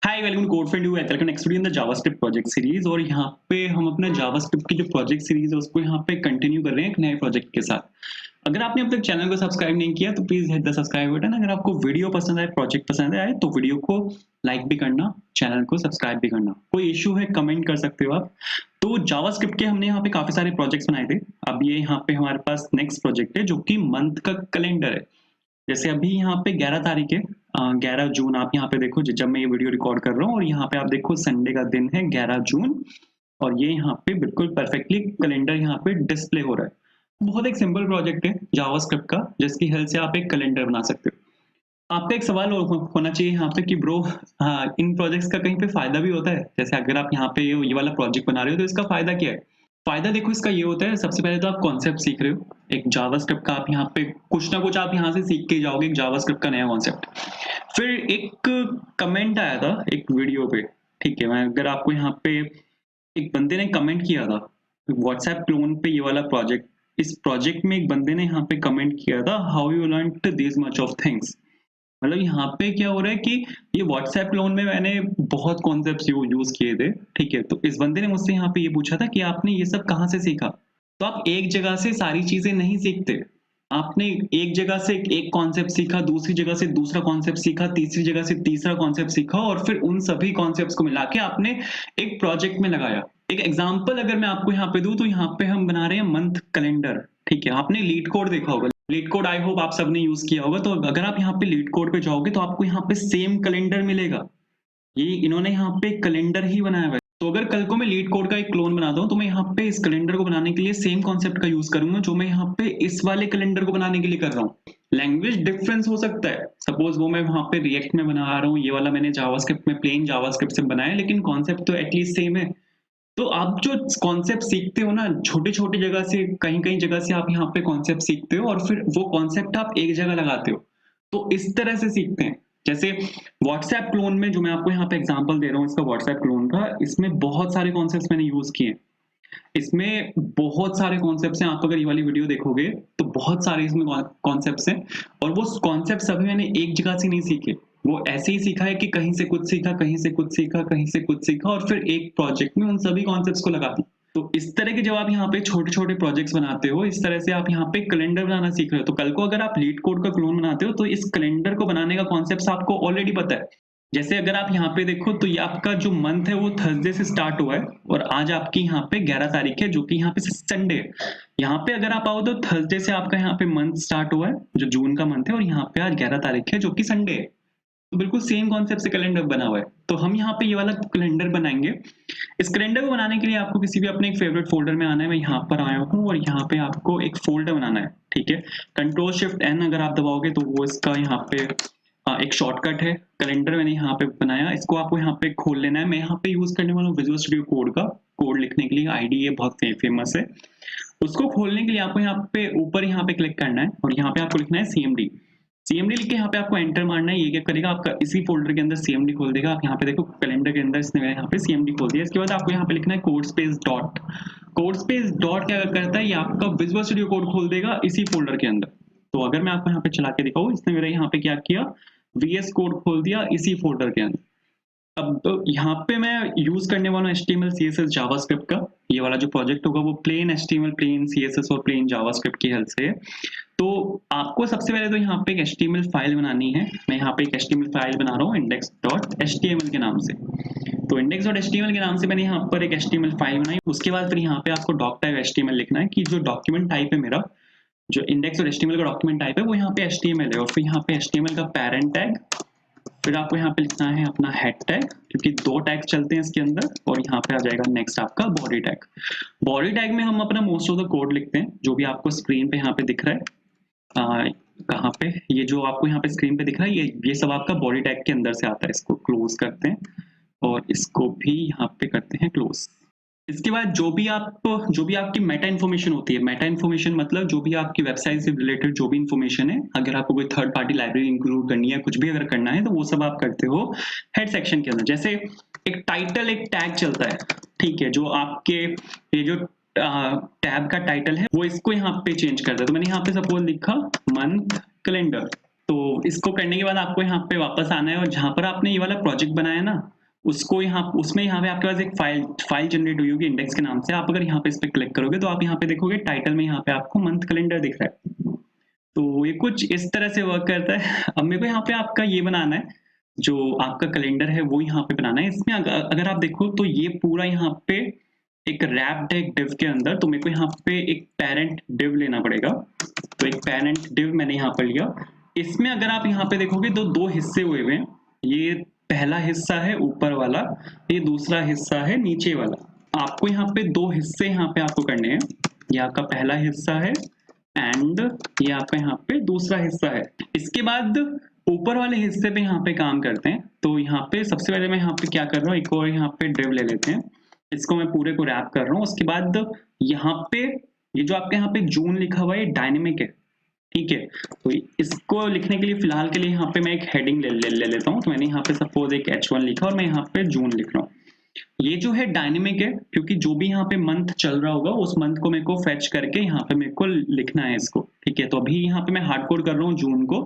Hi welcome to code for you welcome next video in the JavaScript project series. और यहाँ पे हम अपना जावास्क्रिप्ट की जो प्रोजेक्ट सीरीज है उसको यहाँ पे कंटिन्यू कर रहे हैं एक नए प्रोजेक्ट के साथ। अगर आपने अब तक चैनल को सब्सक्राइब नहीं किया तो please hit the subscribe button. अगर आपको वीडियो पसंद आए, प्रोजेक्ट पसंद आए तो वीडियो को लाइक भी करना, चैनल को सब्सक्राइब भी करना। कोई इशू है कमेंट कर सकते हो आप। तो जावास्क्रिप्ट के हमने यहाँ पे काफी सारे प्रोजेक्ट्स बनाए थे। अब ये यहाँ पे हमारे पास नेक्स्ट प्रोजेक्ट है जो कि मंथ का कैलेंडर है। जैसे अभी यहाँ पे 11 तारीख है, 11 जून। आप यहाँ पे देखो जब मैं ये वीडियो रिकॉर्ड कर रहा हूँ और यहाँ पे आप देखो संडे का दिन है 11 जून। और ये यहाँ पे बिल्कुल परफेक्टली कैलेंडर यहाँ पे डिस्प्ले हो रहा है। बहुत एक सिंपल प्रोजेक्ट है जावास्क्रिप्ट का जिसकी हेल्प से आप एक कैलेंडर बना सकते हो। आपका एक सवाल होना चाहिए यहाँ पे कि ब्रो, हाँ, इन प्रोजेक्ट्स का कहीं पे फायदा भी होता है? जैसे अगर आप यहाँ पे ये वाला प्रोजेक्ट बना रहे हो तो इसका फायदा क्या है? फायदा देखो इसका ये होता है, सबसे पहले तो आप कॉन्सेप्ट सीख रहे हो एक जावास्क्रिप्ट का। आप यहाँ पे कुछ ना कुछ आप यहाँ से सीख के जाओगे एक जावास्क्रिप्ट का नया कॉन्सेप्ट। फिर एक कमेंट आया था एक वीडियो पे, ठीक है, मैं अगर आपको यहाँ पे एक बंदे ने कमेंट किया था व्हाट्सएप क्लोन पे, ये वाला प्रोजेक्ट, इस प्रोजेक्ट में एक बंदे ने यहाँ पे कमेंट किया था how you learn this much of things. मतलब यहाँ पे क्या हो रहा है कि ये व्हाट्सएप लोन में मैंने बहुत कॉन्सेप्ट्स यूज किए थे, ठीक है। तो इस बंदे ने मुझसे यहाँ पे ये पूछा था कि आपने ये सब कहाँ से सीखा। तो आप एक जगह से सारी चीजें नहीं सीखते। आपने एक जगह से एक कॉन्सेप्ट सीखा, दूसरी जगह से दूसरा कॉन्सेप्ट सीखा, तीसरी जगह से तीसरा कॉन्सेप्ट सीखा और फिर उन सभी कॉन्सेप्ट्स को मिला के आपने एक प्रोजेक्ट में लगाया। एक एग्जांपल अगर मैं आपको यहाँ पे दूं तो यहाँ पे हम बना रहे हैं मंथ कैलेंडर, ठीक है। आपने लीड कोड देखा होगा, लीड कोड आई होप आप सबने यूज किया होगा। तो अगर आप यहाँ पे लीड कोड पे जाओगे तो आपको यहाँ पे सेम कैलेंडर मिलेगा। ये इन्होंने यहाँ पे कैलेंडर ही बनाया हुआ है। तो अगर कल को मैं लीड कोड का एक क्लोन बनाता हूँ तो मैं यहाँ पे इस कैलेंडर को बनाने के लिए सेम कॉन्सेप्ट का यूज करूंगा जो मैं यहाँ पे इस वाले कैलेंडर को बनाने के लिए कर रहा हूँ। लैंग्वेज डिफरेंस हो सकता है, सपोज वो मैं वहां पे रिएक्ट में बना रहा हूँ, ये वाला मैंने जावास्क्रिप्ट में प्लेन जावास्क्रिप्ट से बनाया, लेकिन कॉन्सेप्ट तो एटलीस्ट सेम है। तो आप जो कॉन्सेप्ट सीखते हो ना, छोटे छोटे जगह से, कहीं कहीं जगह से आप यहाँ पे कॉन्सेप्ट सीखते हो और फिर वो कॉन्सेप्ट आप एक जगह लगाते हो। तो इस तरह से सीखते हैं। जैसे व्हाट्सएप क्लोन में जो मैं आपको यहाँ पे एग्जांपल दे रहा हूँ इसका व्हाट्सएप क्लोन का, इसमें बहुत सारे कॉन्सेप्ट्स मैंने यूज किए। इसमें बहुत सारे कॉन्सेप्ट्स हैं। आप अगर ये वाली वीडियो देखोगे तो बहुत सारे इसमें कॉन्सेप्ट्स हैं और वो कॉन्सेप्ट सभी मैंने एक जगह से नहीं सीखे। वो ऐसे ही सीखा है कि कहीं से कुछ सीखा, कहीं से कुछ सीखा, कहीं से कुछ सीखा और फिर एक प्रोजेक्ट में उन सभी कॉन्सेप्ट्स को लगा दिया। तो इस तरह के जब आप यहाँ पे छोटे छोटे प्रोजेक्ट्स बनाते हो, इस तरह से आप यहाँ पे कैलेंडर बनाना सीख रहे हो। तो कल को अगर आप लीड कोड का क्लोन बनाते हो तो इस कैलेंडर को बनाने का कॉन्सेप्ट आपको ऑलरेडी पता है। जैसे अगर आप यहाँ पे देखो तो ये आपका जो मंथ है वो थर्सडे से स्टार्ट हुआ है और आज आपकी यहाँ पे 11 तारीख है जो कि यहाँ पे संडे है। यहाँ पे अगर आप आओ तो थर्सडे से आपका यहाँ पे मंथ स्टार्ट हुआ है जो जून का मंथ है और यहाँ पे आज 11 तारीख है जो कि संडे है। तो बिल्कुल सेम कॉन्सेप्ट से कैलेंडर बना हुआ है। तो हम यहाँ पे ये वाला कैलेंडर बनाएंगे। इस कैलेंडर को बनाने के लिए आपको किसी भी अपने एक फेवरेट फोल्डर में आना है। मैं यहाँ पर आया हूँ और यहाँ पे आपको एक फोल्डर बनाना है, ठीक है। कंट्रोल शिफ्ट एन अगर आप दबाओगे तो वो इसका यहाँ पे एक शॉर्टकट है। कैलेंडर मैंने यहाँ पे बनाया, इसको आपको यहाँ पे खोल लेना है। मैं यहाँ पे यूज करने वाला हूँ विजुअल स्टूडियो कोड का कोड लिखने के लिए, आईडी ये बहुत फेमस है। उसको खोलने के लिए आपको यहाँ पे ऊपर यहाँ पे क्लिक करना है और यहाँ पे आपको लिखना है सीएमडी। सीएमडी लिख के यहाँ पे आपको एंटर मारना है। ये क्या करेगा, आपका इसी फोल्डर के अंदर सीएमडी खोल देगा। आप यहाँ पे देखो कैलेंडर के अंदर इसने यहाँ पे सीएमडी खोल दिया। इसके बाद आपको यहाँ पे लिखना है code space dot. Code space dot क्या करता है, ये आपका विजुअल स्टूडियो कोड खोल देगा इसी फोल्डर के अंदर। तो अगर मैं आपको यहाँ पे चला के दिखाऊँ, इसने मेरा यहाँ पे क्या किया, VS कोड खोल दिया इसी फोल्डर के अंदर। अब तो यहाँ पे मैं यूज करने वाला हूँ HTML CSS जावास्क्रिप्ट का। ये वाला जो प्रोजेक्ट होगा वो प्लेन HTML, प्लेन CSS और प्लेन जावास्क्रिप्ट की हेल्प से है। तो आपको सबसे पहले तो यहाँ पे एक HTML फाइल बनानी है। मैं यहाँ पे एक HTML फाइल बना रहा हूँ index.html के नाम से। तो index.html के नाम से मैंने यहाँ पर एक HTML फाइल बनाई। उसके बाद फिर यहाँ पे आपको डॉक टाइप HTML लिखना है कि जो डॉक्यूमेंट टाइप है मेरा, जो इंडेक्स और HTML का डॉक्यूमेंट टाइप है वो यहाँ पे HTML है। और फिर यहाँ पे HTML का पैरेंट टैग, फिर आपको यहाँ पे लिखना है अपना हेड टैग, क्योंकि दो टैग चलते हैं इसके अंदर। और यहाँ पे आ जाएगा नेक्स्ट आपका बॉडी टैग। बॉडी टैग में हम अपना मोस्ट ऑफ द कोड लिखते हैं जो भी आपको स्क्रीन पे यहाँ पे दिख रहा है। कहाँ पे, ये जो आपको यहाँ पे स्क्रीन पे दिख रहा है, ये सब आपका बॉडी टैग के अंदर से आता है। इसको क्लोज करते हैं और इसको भी यहाँ पे करते हैं क्लोज। इसके बाद जो भी आपकी मेटा इन्फॉर्मेशन होती है, मेटा इन्फॉर्मेशन मतलब जो भी आपकी वेबसाइट से रिलेटेड जो भी इन्फॉर्मेशन है, अगर आपको कोई थर्ड पार्टी लाइब्रेरी इंक्लूड करनी है, कुछ भी अगर करना है तो वो सब आप करते हो हेड सेक्शन के अंदर। जैसे एक टाइटल, एक टैग चलता है, ठीक है, जो आपके ये जो टैब का टाइटल है वो इसको यहाँ पे चेंज कर दे। तो मैंने यहाँ पे सपोज लिखा मंथ कैलेंडर। तो इसको करने के बाद आपको यहाँ पे वापस आना है और जहां पर आपने ये वाला प्रोजेक्ट बनाया ना, उसको यहाँ उसमें यहाँ पे आपके पास एक फाइल जनरेट हुई होगी इंडेक्स के नाम से। आप अगर यहाँ पे इस पे क्लिक करोगे तो आप यहाँ पे देखोगे टाइटल में यहाँ पे आपको मंथ कैलेंडर दिख रहा है। तो ये कुछ इस तरह से वर्क करता है। अब मेरे को यहाँ पे आपका ये बनाना है, जो आपका कैलेंडर है वो यहाँ पे बनाना है। इसमें अगर आप देखो तो ये पूरा यहाँ पे एक रैप्ड है एक डिव के अंदर, तो मेरे को यहाँ पे एक पेरेंट डिव लेना पड़ेगा। तो एक पेरेंट डिव मैंने यहाँ पर लिया। इसमें अगर आप यहाँ पे देखोगे तो दो हिस्से हुए हुए हैं। ये पहला हिस्सा है ऊपर वाला, ये दूसरा हिस्सा है नीचे वाला। आपको यहाँ पे दो हिस्से यहाँ पे आपको करने हैं। ये आपका पहला हिस्सा है एंड ये आपका यहाँ पे दूसरा हिस्सा है। इसके बाद ऊपर वाले हिस्से पे यहाँ पे काम करते हैं। तो यहाँ पे सबसे पहले मैं यहाँ पे क्या कर रहा हूँ, एक और यहाँ पे डिव ले लेते हैं। इसको मैं पूरे को रैप कर रहा हूँ। उसके बाद यहाँ पे ये जो आपके यहाँ पे जून लिखा हुआ है ये डायनेमिक है, ठीक है। तो इसको लिखने के लिए फिलहाल के लिए यहाँ पे मैं एक हेडिंग ले लेता हूँ। तो मैंने यहाँ पे सपोज एक H1 लिखा और मैं यहाँ पे जून लिख रहा हूँ। ये जो है डायनेमिक है, क्योंकि जो भी यहाँ पे मंथ चल रहा होगा उस मंथ को मेरे को फेच करके यहाँ पे मेरे को लिखना है इसको, ठीक है। तो अभी यहाँ पे मैं हार्ड कोड कर रहा हूँ जून को,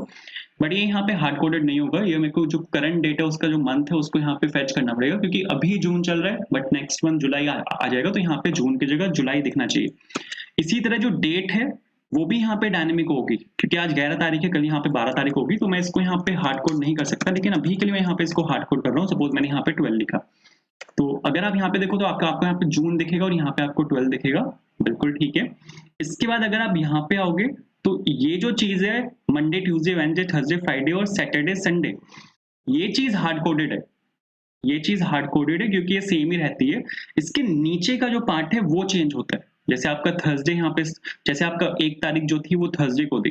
बट ये यहाँ पे हार्ड कोडेड नहीं होगा। ये मेरे को जो करंट डेट है उसका जो मंथ है उसको यहाँ पे फेच करना पड़ेगा, क्योंकि अभी जून चल रहा है बट नेक्स्ट मंथ जुलाई आ जाएगा। तो यहाँ पे जून की जगह जुलाई दिखना चाहिए। इसी तरह जो डेट है वो भी यहाँ पे डायनेमिक होगी, क्योंकि आज 11 तारीख है, कल यहाँ पे 12 तारीख होगी। तो मैं इसको यहाँ पे हार्ड कोड नहीं कर सकता, लेकिन अभी के लिए मैं यहाँ पे इसको हार्ड कोड कर रहा हूँ। सपोज मैंने यहाँ पे 12 लिखा, तो अगर आप यहाँ पे देखो तो आपको यहाँ पे जून दिखेगा और यहाँ पे आपको 12 दिखेगा, बिल्कुल ठीक है। इसके बाद अगर आप यहाँ पे आओगे तो ये जो चीज है Monday Tuesday Wednesday Thursday Friday और सैटरडे संडे, ये चीज हार्ड कोडेड है। ये चीज हार्ड कोडेड है क्योंकि ये सेम ही रहती है। इसके नीचे का जो पार्ट है वो चेंज होता है। जैसे आपका थर्सडे यहाँ पे, जैसे आपका 1 तारीख जो थी वो थर्सडे को थी,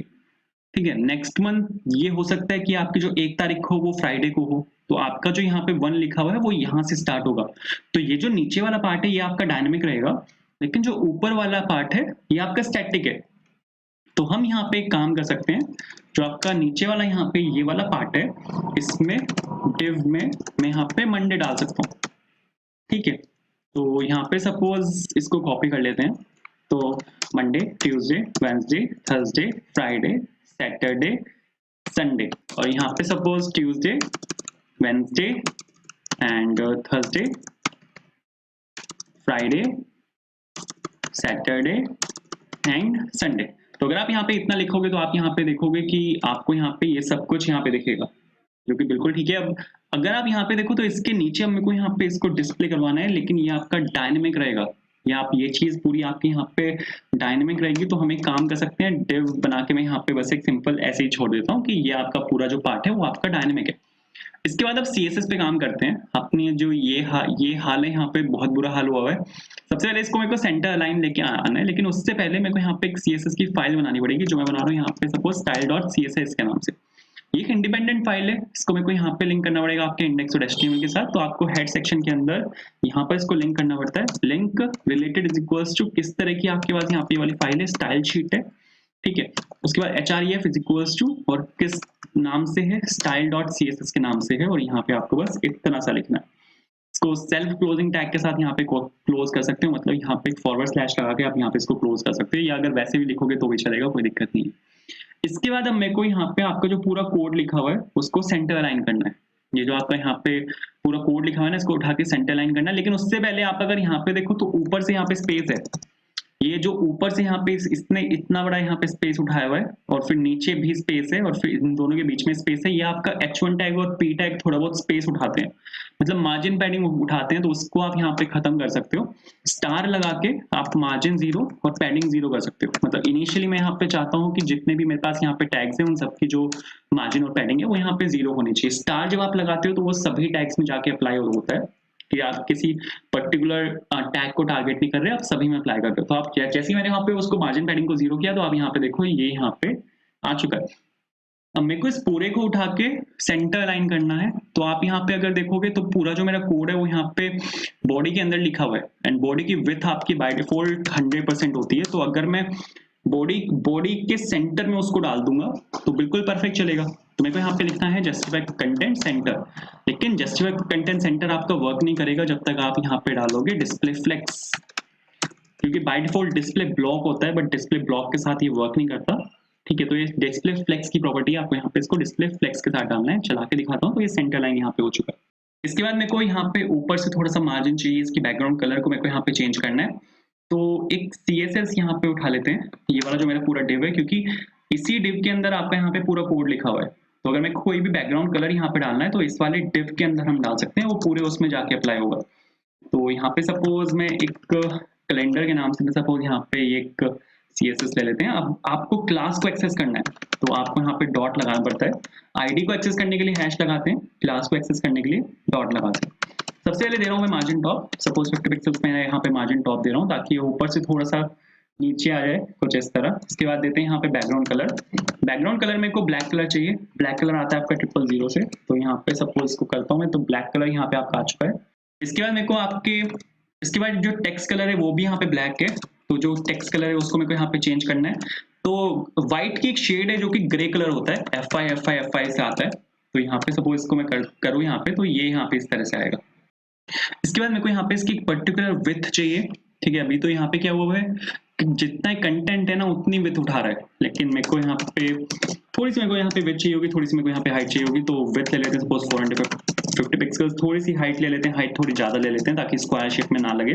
ठीक है। नेक्स्ट मंथ ये हो सकता है कि आपकी जो 1 तारीख हो वो फ्राइडे को हो, तो आपका जो यहाँ पे 1 लिखा हुआ है वो यहाँ से स्टार्ट होगा। तो ये जो नीचे वाला पार्ट है ये आपका डायनेमिक रहेगा, लेकिन जो ऊपर वाला पार्ट है ये आपका स्टैटिक है। तो हम यहाँ पे एक काम कर सकते हैं, जो आपका नीचे वाला यहाँ पे ये वाला पार्ट है, इसमें डिव में मैं यहाँ पे मंडे डाल सकता हूँ, ठीक है। तो यहाँ पे सपोज इसको कॉपी कर लेते हैं। तो Monday Tuesday Wednesday Thursday Friday Saturday Sunday, और यहाँ पे suppose Tuesday Wednesday and Thursday Friday Saturday and Sunday. तो अगर आप यहाँ पे इतना लिखोगे तो आप यहाँ पे देखोगे कि आपको यहाँ पे ये सब कुछ यहाँ पे दिखेगा, जो कि बिल्कुल ठीक है। अब अगर आप यहाँ पे देखो तो इसके नीचे मेरे को यहाँ पे इसको डिस्प्ले करवाना है, लेकिन ये आपका डायनेमिक रहेगा। या आप ये चीज पूरी आपकी यहाँ पे डायनेमिक रहेगी। तो हम एक काम कर सकते हैं, डिव बना के मैं यहाँ पे बस एक सिंपल ऐसे ही छोड़ देता हूँ कि ये आपका पूरा जो पार्ट है वो आपका डायनेमिक है। इसके बाद अब CSS पे काम करते हैं। अपने जो ये हाल है, यहाँ पे बहुत बुरा हाल हुआ है। सबसे पहले इसको मेरे को सेंटर अलाइन लेके आना है, लेकिन उससे पहले मेरे को यहाँ पे एक CSS की फाइल बनानी पड़ेगी, जो मैं बना रहा हूँ यहाँ पे सपोज style.css के नाम से। ये एक इंडिपेंडेंट फाइल है, इसको मेरे को यहाँ पे लिंक करना पड़ेगा आपके index.html के साथ। तो आपको हेड सेक्शन के अंदर यहाँ पर इसको लिंक करना पड़ता है। Link related is equals to किस तरह की आपके पास यहाँ पे वाली फाइल है, स्टाइल शीट है, ठीक है। उसके बाद href इज इक्वल्स टू और किस नाम से है, style.css के नाम से है, और यहाँ पे आपको बस इतना सा लिखना है। इसको सेल्फ क्लोजिंग टैग के साथ यहाँ पे क्लोज कर सकते हो, मतलब यहाँ पे फॉरवर्ड स्लैश लगा के आप यहाँ पे इसको क्लोज कर सकते हो, या अगर वैसे भी लिखोगे तो भी चलेगा, कोई दिक्कत नहीं है। इसके बाद अब मेरे को यहाँ पे आपका जो पूरा कोड लिखा हुआ है उसको सेंटर अलाइन करना है। ये जो आपका यहाँ पे पूरा कोड लिखा हुआ है ना, इसको उठा के सेंटर अलाइन करना है। लेकिन उससे पहले आप अगर यहाँ पे देखो तो ऊपर से यहाँ पे स्पेस है, ये जो ऊपर से यहाँ पे इसने इतना बड़ा यहाँ पे स्पेस उठाया हुआ है, और फिर नीचे भी स्पेस है, और फिर इन दोनों के बीच में स्पेस है। ये आपका H1 टैग और P टैग थोड़ा बहुत स्पेस उठाते हैं, मतलब मार्जिन पैडिंग उठाते हैं। तो उसको आप यहाँ पे खत्म कर सकते हो। स्टार लगा के आप मार्जिन 0 और पैडिंग 0 कर सकते हो। मतलब इनिशियली मैं यहाँ पे चाहता हूँ कि जितने भी मेरे पास यहाँ पे टैग्स हैं उन सबकी जो मार्जिन और पैडिंग है वो यहाँ पे 0 होनी चाहिए। स्टार जब आप लगाते हो तो वो सभी टैग्स में जाके अप्लाई होता है, कि आप किसी पर्टिकुलर टैग को टारगेट नहीं कर रहे, आप सभी में अप्लाई करते हो। तो आप जैसे ही मैंने यहाँ पे उसको मार्जिन पैडिंग को 0 किया, तो आप यहाँ पे देखो ये यहाँ पे आ चुका है। अब मेरे को इस पूरे को उठा के सेंटर अलाइन करना है। तो आप यहाँ पे अगर देखोगे तो पूरा जो मेरा कोड है वो यहाँ पे बॉडी के अंदर लिखा हुआ है, एंड बॉडी की विड्थ आपकी बाय डिफॉल्ट 100% होती है। तो अगर मैं बॉडी के सेंटर में उसको डाल दूंगा तो बिल्कुल परफेक्ट चलेगा। तो मेरे को यहाँ पे लिखना है जस्टिफाई कंटेंट सेंटर, लेकिन जस्टिफाई कंटेंट सेंटर आपका वर्क नहीं करेगा जब तक आप यहाँ पे डालोगे डिस्प्ले फ्लेक्स, क्योंकि बाय डिफॉल्ट डिस्प्ले ब्लॉक होता है, बट डिस्प्ले ब्लॉक के साथ ये वर्क नहीं करता, ठीक है। तो ये डिस्प्ले फ्लेक्स की प्रॉपर्टी है, आपको यहाँ पे इसको डिस्प्ले फ्लेक्स के साथ डालना है। चला के दिखाता हूँ। तो ये सेंटर लाइन यहाँ पे हो चुका है। इसके बाद मेरे को यहाँ पे ऊपर से थोड़ा सा मार्जिन चाहिए, इसकी बैकग्राउंड कलर को मेरे को यहाँ पे चेंज करना है। तो एक CSS यहाँ पे उठा लेते हैं, ये वाला जो मेरा पूरा डिव है, क्योंकि इसी डिव के अंदर आपका यहाँ पे पूरा कोड लिखा हुआ है। तो अगर मेरे को कोई भी बैकग्राउंड कलर यहाँ पे डालना है तो इस वाले डिव के अंदर हम डाल सकते हैं, वो पूरे उसमें जाके अप्लाई होगा। तो यहाँ पे सपोज मैं एक कैलेंडर के नाम से मैं सपोज यहाँ पे एक CSS ले लेते हैं। अब आपको क्लास को एक्सेस करना है तो आपको यहाँ पे डॉट लगाना पड़ता है। आईडी को एक्सेस करने के लिए हैश लगाते हैं, क्लास को एक्सेस करने के लिए डॉट लगाते हैं। सबसे पहले दे रहा हूँ मैं मार्जिन टॉप, सपोज 50 पिक्सल्स में यहाँ पे मार्जिन टॉप दे रहा हूँ ताकि ये ऊपर से थोड़ा सा नीचे आ जाए कुछ इस तरह। इसके बाद देते हैं यहाँ पे बैकग्राउंड कलर। बैकग्राउंड कलर मेरे को ब्लैक कलर चाहिए, ब्लैक कलर आता है आपका 000 से। तो यहाँ पे सपोज इसको करता हूँ मैं, तो ब्लैक कलर यहाँ पे आपका आ चुका है। इसके बाद मेरे को इसके बाद जो टेक्स्ट कलर है वो भी यहाँ पे ब्लैक है, तो जो टेक्स्ट कलर है उसको मेरे को यहाँ पे चेंज करना है। तो व्हाइट की एक शेड है जो कि ग्रे कलर होता है, FI से आता है। तो यहाँ पे सपोज इसको मैं करूँ यहाँ पे, तो ये यहाँ पे इस तरह से आएगा। इसके बाद मेरे को यहाँ पे इसकी पर्टिकुलर विड्थ चाहिए, ठीक है। अभी तो यहाँ पे क्या हुआ है कि जितना कंटेंट है ना उतनी विड्थ उठा रहा है, लेकिन मेरे को यहाँ पे थोड़ी सी मेरे को यहाँ पे विड्थ चाहिए होगी, थोड़ी सी मेरे को यहाँ पे हाइट चाहिए होगी। तो विड्थ ले लेते हैं सपोज 450 पिक्सल्स, थोड़ी सी हाइट ले लेते हैं, हाइट थोड़ी ज्यादा ले लेते हैं ताकि स्क्वायर शेप में ना लगे।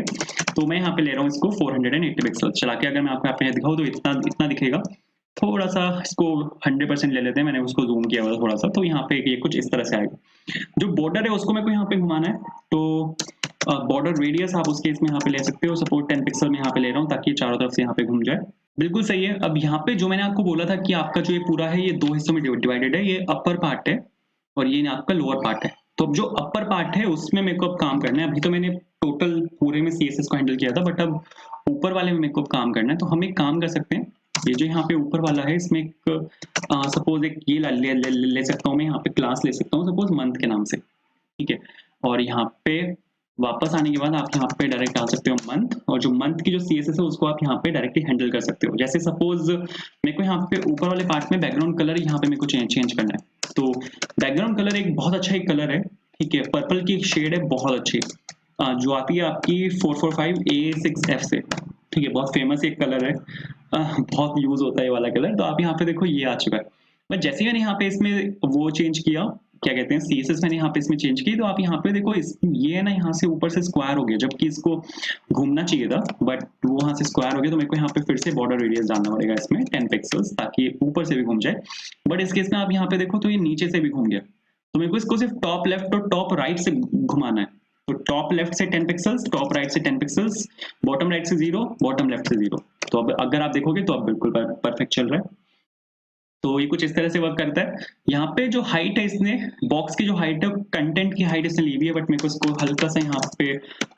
तो मैं यहाँ पे ले रहा हूँ इसको 480 पिक्सल्स। चला के अगर मैं आपको यहाँ पे दिखाऊँ तो इतना दिखेगा। थोड़ा सा इसको 100% ले लेते हैं, मैंने उसको जूम किया हुआ थोड़ा सा। तो यहाँ पे ये कुछ इस तरह से आएगा। जो बॉर्डर है उसको मेरे को यहाँ पे घुमाना है, तो बॉर्डर रेडियस आप उस केस में यहाँ पे ले सकते हो। सपोज 10 पिक्सल में यहाँ पे ले रहा हूँ ताकि चारों तरफ से यहाँ पे घूम जाए। बिल्कुल सही है। अब यहाँ पे जो मैंने आपको बोला था कि आपका जो ये पूरा है ये 2 हिस्सों में डिवाइडेड है, ये अपर पार्ट है और ये आपका लोअर पार्ट है। तो अब जो अपर पार्ट है उसमें मेरे को अब काम करना है। अभी तो मैंने टोटल पूरे में CSS को हैंडल किया था, बट अब ऊपर वाले में मेरे को काम करना है। तो हम एक काम कर सकते हैं, ये जो यहाँ पे ऊपर वाला है इसमें एक सपोज एक ये ले सकता हूँ मैं, यहाँ पे क्लास ले सकता हूँ सपोज मंथ के नाम से, ठीक है। और यहाँ पे वापस आने के बाद आप यहाँ पे डायरेक्ट डाल सकते हो मंथ, और जो मंथ की जो CSS है उसको आप यहाँ पे डायरेक्टली हैंडल कर सकते हो। जैसे सपोज मेरे को यहाँ पे ऊपर वाले पार्ट में बैकग्राउंड कलर यहाँ पे मेरे को चेंज करना है। तो बैकग्राउंड कलर एक बहुत अच्छा एक कलर है, ठीक है। पर्पल की एक शेड है बहुत अच्छी, जो आती है आपकी 445A6F से, ठीक है। बहुत फेमस एक कलर है, बहुत यूज होता है ये वाला कलर। तो आप यहाँ पे देखो ये आ चुका है। बट जैसे मैंने यहाँ पे इसमें वो चेंज किया, क्या कहते हैं CSS मैंने यहाँ पे इसमें चेंज की, तो आप यहाँ पे देखो ये है ना यहाँ से ऊपर से स्क्वायर हो गया, जबकि इसको घूमना चाहिए था, बट वो वहां से स्क्वायर हो गया। तो मेरे को यहाँ पे फिर से बॉर्डर रेडियस डालना पड़ेगा इसमें 10 पिक्सल्स, ताकि ये ऊपर से भी घूम जाए। बट इस केस में आप यहाँ पे देखो तो ये नीचे से भी घूम गया। तो मेरे को इसको सिर्फ टॉप लेफ्ट और टॉप राइट से घुमाना है। तो टॉप लेफ्ट से 10 पिक्सल्स, टॉप राइट से 10 पिक्सल्स, बॉटम राइट से 0, बॉटम लेफ्ट से 0। तो अब अगर आप देखोगे तो अब बिल्कुल परफेक्ट चल रहा है। तो ये कुछ इस तरह से वर्क करता है। यहाँ पे जो हाइट है, इसने बॉक्स की जो हाइट है, कंटेंट की हाइट इसने ली हुई है, बट मेरे को इसको हल्का सा यहाँ पे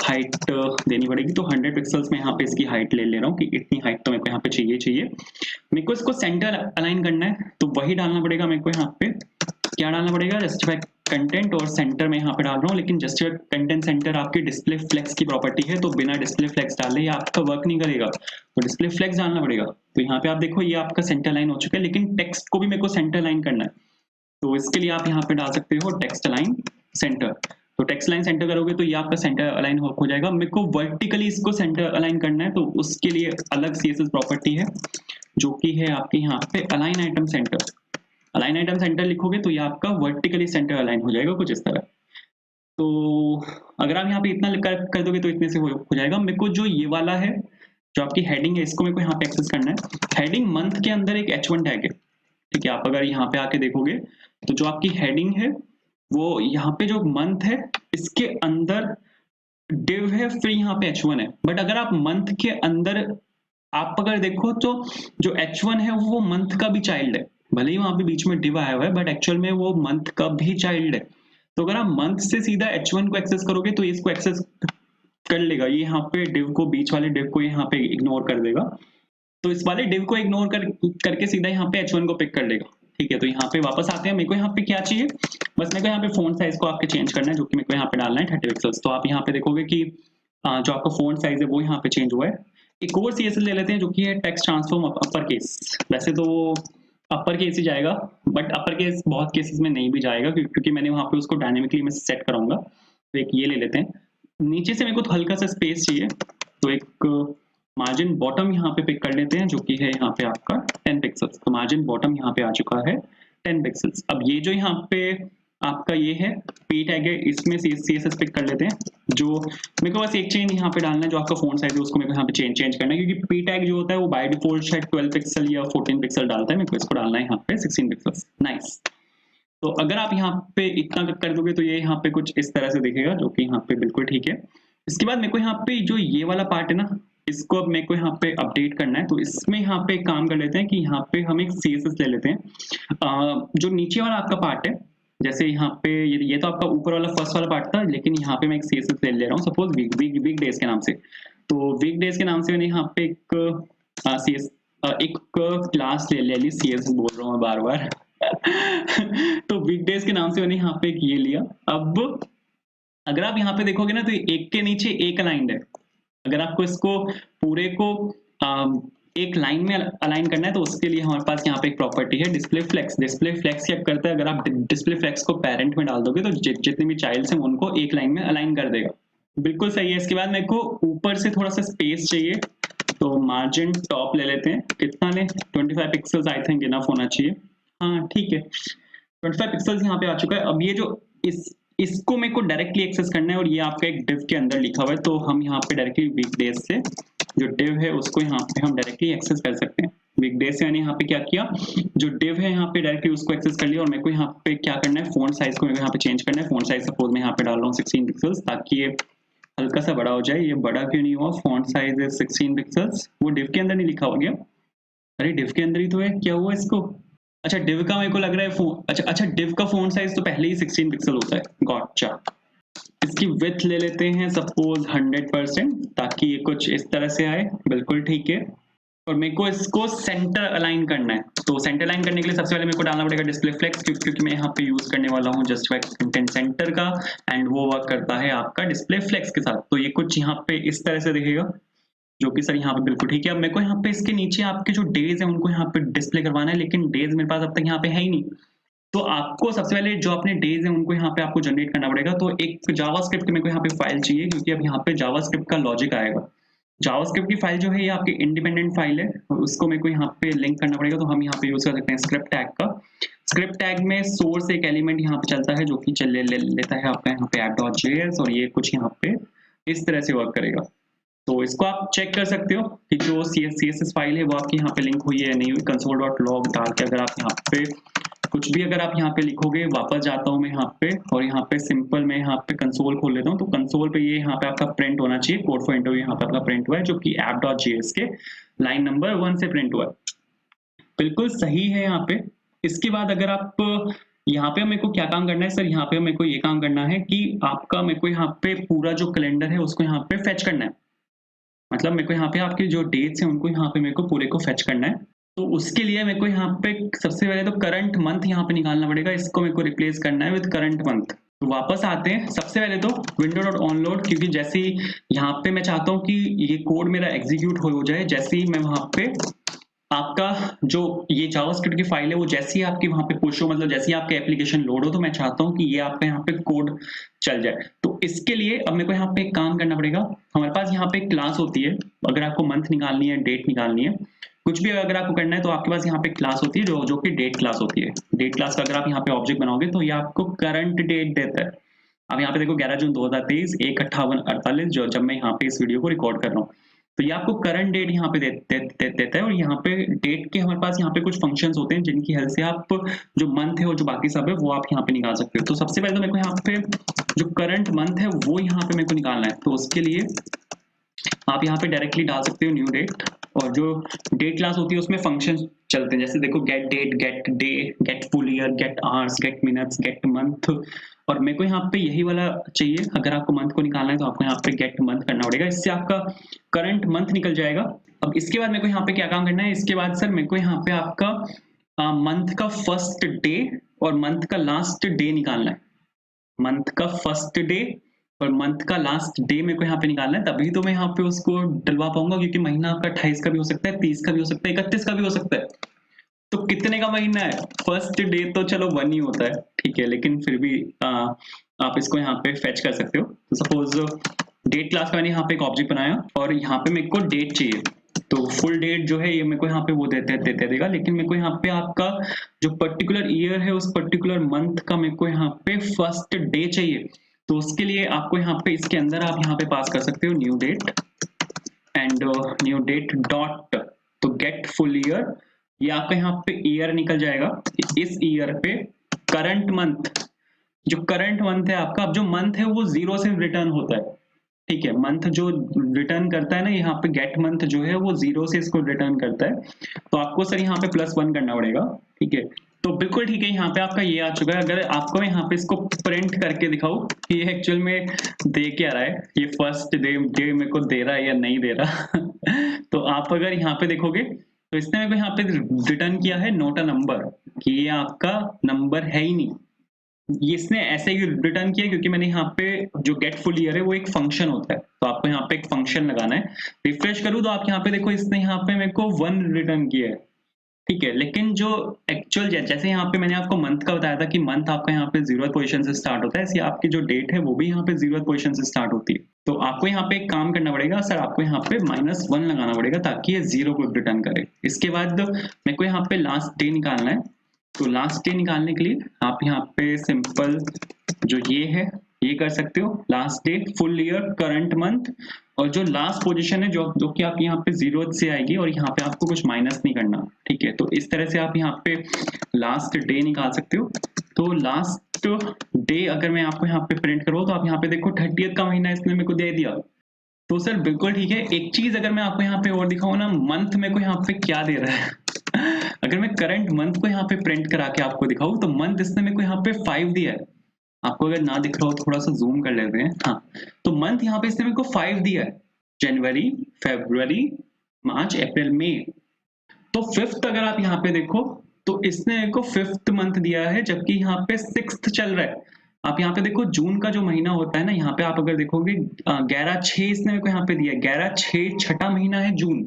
हाइट देनी पड़ेगी। तो 100 पिक्सल्स में यहाँ पे इसकी हाइट ले रहा हूँ कि इतनी हाइट तो मेरे को यहाँ पे चाहिए। मेरे को इसको सेंटर अलाइन करना है, तो वही डालना पड़ेगा मेरे को। यहाँ पे क्या डालना पड़ेगा, जस्टिफाई कंटेंट, और सेंटर में यहाँ पे डाल रहा हूँ। लेकिन जस्टिफाई कंटेंट सेंटर आपकी डिस्प्ले फ्लेक्स की प्रॉपर्टी है, तो बिना डिस्प्ले फ्लेक्स डाले ये आपका वर्क नहीं करेगा, तो डिस्प्ले फ्लेक्स डालना पड़ेगा। तो यहाँ पे आप देखो ये आपका सेंटर लाइन हो चुका है, लेकिन टेक्स्ट को भी मेरे को सेंटर लाइन करना है। तो इसके लिए आप यहाँ पे डाल सकते हो टेक्स्ट लाइन सेंटर। तो टेक्स्ट लाइन सेंटर करोगे तो ये आपका सेंटर अलाइन हो जाएगा। मेरे को वर्टिकली इसको सेंटर अलाइन करना है, तो उसके लिए अलग CSS प्रॉपर्टी है जो कि है आपके यहाँ पे align item centre. Align item centre लिखोगे तो ये आपका वर्टिकली सेंटर अलाइन हो जाएगा कुछ इस तरह। तो अगर आप यहाँ पे इतना कर दोगे तो इतने से हो जाएगा। मेरे को जो ये वाला है, जो आपकी हेडिंग है, इसको मेरे को यहाँ पे एक्सेस करना है। हेडिंग मंथ के अंदर एक H1 टैग है, ठीक है। आप अगर यहाँ पे आके देखोगे तो जो आपकी हेडिंग है वो यहाँ पे जो मंथ है इसके अंदर डिव है, फिर यहाँ पे H1 है। बट अगर आप मंथ के अंदर आप अगर देखो तो जो H1 है वो मंथ का भी चाइल्ड है। भले ही वहां पे बीच में डिव आया हुआ है, बट एक्चुअल में वो मंथ का भी चाइल्ड है। तो अगर आप मंथ से सीधा H1 को एक्सेस करोगे तो इसको एक्सेस कर लेगा, ये यहाँ पे डिव को, बीच वाले डिव को यहाँ पे इग्नोर कर देगा। तो इस वाले डिव को इग्नोर करके सीधा यहाँ पे H1 को पिक कर लेगा, ठीक है। तो यहाँ पे वापस आते हैं। मेरे को यहाँ पे क्या चाहिए, बस मेरे को यहाँ पे फोन साइज को आपके चेंज करना है, जो कि मेरे को यहाँ पे डालना है 30 पिक्सल्स। तो आप यहाँ पे देखोगे कि जो आपका फोन साइज है वो यहाँ पे चेंज हुआ है। एक और CSS ले लेते हैं जो कि है टेक्स्ट ट्रांसफॉर्म अपर केस। वैसे तो अपर केस ही जाएगा, बट अपर केस बहुत केसेस में नहीं भी जाएगा, क्योंकि मैंने वहां पे उसको डायनेमिकली मैं सेट कराऊंगा। तो एक ये ले लेते हैं। नीचे से मेरे को हल्का सा स्पेस चाहिए, तो एक मार्जिन बॉटम यहाँ पे पिक कर लेते हैं, जो कि है यहाँ पे आपका 10 पिक्सल्स। तो मार्जिन बॉटम यहाँ पे आ चुका है 10 पिक्सल्स। अब ये जो यहाँ पे आपका ये है p टैग है, इसमें CSS पिक कर लेते हैं। जो मेरे को बस एक चेंज यहाँ पे डालना है, जो आपका फ़ॉन्ट साइज़ है उसको मेरे को यहाँ पे चेंज करना है, क्योंकि p टैग जो होता है वो बाय डिफ़ॉल्ट शायद 12 पिक्सल या 14 पिक्सल डालता है, मेरे को इसको डालना है यहाँ पे 16 पिक्सेल्स। नाइस। तो अगर आप यहाँ पे इतना कर दोगे तो ये यहाँ पे कुछ इस तरह से दिखेगा, जो कि यहाँ पे बिल्कुल ठीक है। इसके बाद मेरे को यहाँ पे जो ये वाला पार्ट है ना, इसको अब मेरे को यहाँ पे अपडेट करना है। तो इसमें यहाँ पे एक काम कर लेते हैं कि यहाँ पे हम एक CSS ले लेते हैं। जो नीचे वाला आपका पार्ट है, जैसे यहाँ पे ये तो आपका ऊपर वाला फर्स्ट वाला पार्ट था, लेकिन यहाँ पे मैं एक CSS ले रहा हूँ, सपोज वीक डेज के नाम से। तो वीक डेज के नाम से मैंने यहाँ पे एक क्लास ले ली, CSS बोल रहा हूँ मैं बार बार। तो वीक डेज के नाम से मैंने यहाँ पे ये लिया। अब अगर आप यहाँ पे देखोगे ना, तो एक के नीचे एक अलाइंड है। अगर आपको इसको पूरे को एक लाइन में अलाइन करना है, तो उसके लिए हमारे पास यहाँ पे एक प्रॉपर्टी है डिस्प्ले फ्लेक्स। डिस्प्ले फ्लेक्स क्या करता है, अगर आप डिस्प्ले फ्लेक्स को पेरेंट में डाल दोगे तो जितने भी चाइल्ड्स हैं उनको एक लाइन में अलाइन कर देगा। बिल्कुल सही है। इसके बाद मेरे को ऊपर से थोड़ा सा स्पेस चाहिए, तो मार्जिन टॉप ले लेते हैं। कितना ले, 25 पिक्सल्स आई थिंक इनफ होना चाहिए। हाँ ठीक है, 25 पिक्सल्स यहाँ पे आ चुका है। अब ये जो इसको मेरे को डायरेक्टली एक्सेस करना है, और ये आपका एक डिव के अंदर लिखा हुआ है, तो हम यहाँ पे डायरेक्टली वीक डेज से जो डिव है उसको यहाँ पे हम डायरेक्टली एक्सेस कर सकते हैं। वीक डेज से मैंने यहाँ पे क्या किया, जो डिव है यहाँ पे डायरेक्टली उसको एक्सेस कर लिया। और मेरे को यहाँ पे क्या करना है, फॉन्ट साइज को मेरे को यहाँ पे चेंज करना है। फॉन्ट साइज सपोज मैं यहाँ पे डाल रहा हूँ 16 पिक्सल्स, ताकि ये हल्का सा बड़ा हो जाए। ये बड़ा क्यों नहीं हुआ, फॉन्ट साइज है 16 पिक्सल्स, वो डिव के अंदर नहीं लिखा हो गया। अरे डिव के अंदर ही तो है, क्या हुआ इसको। अच्छा डिव का मेरे को लग रहा है अच्छा डिव का फॉन्ट साइज तो पहले ही 16 पिक्सल होता है। गॉटचा। इसकी विड्थ ले लेते हैं सपोज 100%, ताकि ये कुछ इस तरह से आए। बिल्कुल ठीक है। और मेरे को इसको सेंटर अलाइन करना है। तो सेंटर अलाइन करने के लिए सबसे पहले मेरे को डालना पड़ेगा डिस्प्ले फ्लेक्स, क्योंकि मैं यहाँ पे यूज करने वाला हूँ जस्टिफाई कंटेंट सेंटर का, एंड वो वर्क करता है आपका डिस्प्ले फ्लेक्स के साथ। तो ये कुछ यहाँ पे इस तरह से दिखेगा, जो कि सर यहाँ पे बिल्कुल ठीक है। अब मेरे को यहाँ पे इसके नीचे आपके जो डेज है उनको यहाँ पे डिस्प्ले करवाना है, लेकिन डेज मेरे पास अब तक यहाँ पे है ही नहीं। तो आपको सबसे पहले जो अपने डेज है उनको यहाँ पे आपको जनरेट करना पड़ेगा। तो एक जावास्क्रिप्ट मेरे को यहाँ पे फाइल चाहिए, क्योंकि अब यहाँ पे जावास्क्रिप्ट का लॉजिक आएगा। जावास्क्रिप्ट की फाइल जो है ये आपकी इंडिपेंडेंट फाइल है, और उसको मेरे को यहाँ पे लिंक करना पड़ेगा। तो हम यहाँ पे यूज कर सकते हैं स्क्रिप्ट टैग का। स्क्रिप्ट टैग में सोर्स एक एलिमेंट यहाँ पे चलता है, जो कि लेता है आपका यहाँ पे app.js, और ये कुछ यहाँ पे इस तरह से वर्क करेगा। तो इसको आप चेक कर सकते हो कि जो CSS फाइल है वो आपकी यहाँ पे लिंक हुई है या नहीं हुई। console.log डाल के अगर आप यहाँ पे कुछ भी अगर आप यहाँ पे लिखोगे, वापस जाता हूँ मैं यहाँ पे, और यहाँ पे सिंपल मैं यहाँ पे कंसोल खोल लेता हूँ। तो कंसोल पे ये यहाँ पे आपका प्रिंट होना चाहिए, कोड फॉर इंटरव्यू यहाँ पे आपका प्रिंट हुआ है, जो कि app.js के लाइन नंबर 1 से प्रिंट हुआ है। बिल्कुल सही है यहाँ पे। इसके बाद अगर आप यहाँ पे मेरे को क्या काम करना है सर, यहाँ पे मेरे को ये काम करना है कि आपका मेरे को यहाँ पे पूरा जो कैलेंडर है उसको यहाँ पे फेच करना है। मतलब मेरे को यहाँ पे आपके जो डेट्स हैं उनको यहाँ पे मेरे को पूरे को फेच करना है। तो उसके लिए मेरे को यहाँ पे सबसे पहले तो करंट मंथ यहाँ पे निकालना पड़ेगा। इसको मेरे को रिप्लेस करना है विद करंट मंथ। तो वापस आते हैं, सबसे पहले तो window.onload, क्योंकि जैसे ही यहाँ पे मैं चाहता हूँ कि ये कोड मेरा एग्जीक्यूट हो जाए, जैसे ही मैं वहां पे आपका जो ये जावास्क्रिप्ट की फाइल है वो जैसे ही आपकी वहां पे पुश हो, मतलब जैसे ही आपका एप्लीकेशन लोड हो, तो मैं चाहता हूँ कि ये आपका यहाँ पे कोड चल जाए। तो इसके लिए अब मेरे को यहाँ पे एक काम करना पड़ेगा। हमारे पास यहाँ पे एक क्लास होती है, अगर आपको मंथ निकालनी है, डेट निकालनी है, कुछ भी अगर आपको करना है, तो आपके पास यहाँ पे क्लास होती है जो कि डेट क्लास होती है। डेट क्लास का अगर आप यहाँ पे ऑब्जेक्ट बनाओगे तो ये आपको करंट डेट देता है। अब यहाँ पे देखो 11 जून 2023 1:58:48, जो जब मैं यहाँ पे इस वीडियो को रिकॉर्ड कर रहा हूँ, तो ये आपको करंट डेट यहाँ पे देता है। और यहाँ पे डेट के हमारे पास यहाँ पे कुछ फंक्शंस होते हैं जिनकी हेल्प से आप जो मंथ है और जो बाकी सब है वो आप यहाँ पे निकाल सकते हो। तो सबसे पहले तो मेरे को यहाँ पे जो करंट मंथ है वो यहाँ पे मेरे को निकालना है। तो उसके लिए आप यहाँ पे डायरेक्टली डाल सकते हो न्यू डेट, और जो डेट क्लास होती है उसमें फंक्शन चलते हैं, जैसे देखो get date, get day, get full year, get hours, get minutes, get month. और मेरे को यहाँ पे यही वाला चाहिए। अगर आपको मंथ को निकालना है तो आपको यहाँ पे गेट मंथ करना पड़ेगा, इससे आपका करंट मंथ निकल जाएगा। अब इसके बाद मेरे को यहाँ पे क्या काम करना है, इसके बाद सर मेरे को यहाँ पे आपका मंथ का फर्स्ट डे और मंथ का लास्ट डे निकालना है। मंथ का फर्स्ट डे और मंथ का लास्ट डे मेरे को यहाँ पे निकालना है, तभी तो मैं यहाँ पे उसको डलवा पाऊंगा, क्योंकि महीना आपका 28 का भी हो सकता है, 30 का भी हो सकता है, 31 का भी हो सकता है। तो कितने का महीना है, फर्स्ट डे तो चलो 1 ही होता है, ठीक है, लेकिन फिर भी आप इसको यहाँ पे फेच कर सकते हो। तो सपोज डेट क्लास का मैंने यहाँ पे एक ऑब्जेक्ट बनाया, और यहाँ पे मेरे को डेट चाहिए। तो फुल डेट जो है ये मेरे को यहाँ पे वो देते देगा, लेकिन मेरे को यहाँ पे आपका जो पर्टिकुलर ईयर है उस पर्टिकुलर मंथ का मेरे को यहाँ पे फर्स्ट डे चाहिए। तो उसके लिए आपको यहाँ पे इसके अंदर आप यहाँ पे पास कर सकते हो new date and new date dot, तो गेट फुल ईयर, ये आपका यहाँ पे ईयर निकल जाएगा। इस ईयर पे करंट मंथ, जो करंट मंथ है आपका, अब जो मंथ है वो 0 से रिटर्न होता है, ठीक है। मंथ जो रिटर्न करता है ना, यहाँ पे गेट मंथ जो है वो 0 से इसको रिटर्न करता है, तो आपको सर यहाँ पे +1 करना पड़ेगा, ठीक है। तो बिल्कुल ठीक है, यहाँ पे आपका ये आ चुका है। अगर आपको यहाँ पे इसको प्रिंट करके दिखाऊं कि ये एक्चुअल में दे क्या रहा है, ये फर्स्ट डे मेरे को दे रहा है या नहीं दे रहा तो आप अगर यहाँ पे देखोगे तो इसने मेरे को यहाँ पे रिटर्न किया है नोट अ नंबर, कि ये आपका नंबर है ही नहीं। ये इसने ऐसे ही रिटर्न किया क्योंकि मैंने यहाँ पे जो गेट फुल ईयर है वो एक फंक्शन होता है, तो आपको यहाँ पे एक फंक्शन लगाना है। रिफ्रेश करूँ तो आप यहाँ पे देखो इसने यहाँ पे मेरे को 1 रिटर्न किया है, ठीक है। लेकिन जो एक्चुअल जैसे यहाँ पे मैंने आपको मंथ का बताया था कि मंथ आपका यहाँ पे 0th पोजीशन से स्टार्ट होता है, ऐसे आपकी जो डेट है वो भी यहाँ पे 0th पोजीशन से स्टार्ट होती है। तो आपको यहाँ पे एक काम करना पड़ेगा सर, आपको यहाँ पे -1 लगाना पड़ेगा ताकि ये 0 को रिटर्न करे। इसके बाद मेरे को यहाँ पे लास्ट डे निकालना है, तो लास्ट डे निकालने के लिए आप यहाँ पे सिंपल जो ये है ये कर सकते हो, last day full year current month, और जो लास्ट पोजीशन है जो कि आप यहाँ पे 0 से आएगी, और यहाँ पे आपको कुछ माइनस नहीं करना, ठीक है। तो इस तरह से आप यहाँ पे लास्ट डे निकाल सकते हो। तो लास्ट डे अगर मैं आपको यहाँ पे प्रिंट करूँ तो आप यहाँ पे देखो 30th का महीना इसने मेरे को दे दिया। तो सर बिल्कुल ठीक है, एक चीज अगर मैं आपको यहाँ पे और दिखाऊँ ना, मंथ मेरे को यहाँ पे क्या दे रहा है अगर मैं करंट मंथ को यहाँ पे प्रिंट करा के आपको दिखाऊँ तो मंथ इसने मेरे को यहाँ पे 5 दिया है। आपको अगर ना दिख रहा हो थोड़ा सा जूम कर लेते हैं, हाँ। तो मंथ यहाँ पे इसने मेरे को 5 दिया है, जनवरी, फरवरी, मार्च, अप्रैल, मई। तो 5th अगर आप यहाँ पे देखो तो इसने मेरे को 5th मंथ दिया है, जबकि यहाँ पे 6th चल रहा है। आप यहाँ पे देखो जून का जो महीना होता है ना, यहाँ पे आप अगर देखोगे 11/6 इसने मेरे को यहाँ पे दिया है, 11/6 छठा महीना है जून,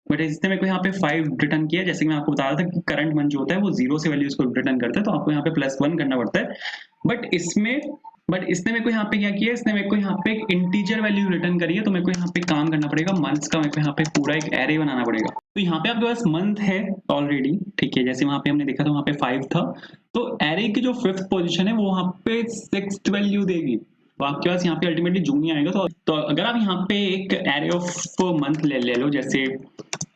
बट इसने मेरे को यहाँ पे 5 रिटर्न किया। जैसे कि मैं आपको बता रहा था कि करंट मंथ जो होता है वो 0 से वैल्यू इसको रिटर्न करता है, तो आपको यहाँ पे +1 करना पड़ता है। बट इसने मेरे को यहाँ पे क्या किया, इसने मेरे को यहाँ पे एक इंटीजर वैल्यू रिटर्न करी है, तो मेरे को यहाँ पे काम करना पड़ेगा मंथ्स का, मेरे को यहाँ पे पूरा एक एरे बनाना पड़ेगा। तो यहाँ पे आपके पास मंथ है ऑलरेडी, ठीक है, जैसे वहां पे हमने देखा था वहां पे 5 था, तो एरे की जो 5th पोजीशन है वो वहां पे 6th वैल्यू देगी, तो आपके पास यहाँ पे अल्टीमेटली जून ही आएगा। तो अगर आप यहाँ पे एक एरे ऑफ मंथ ले लो, जैसे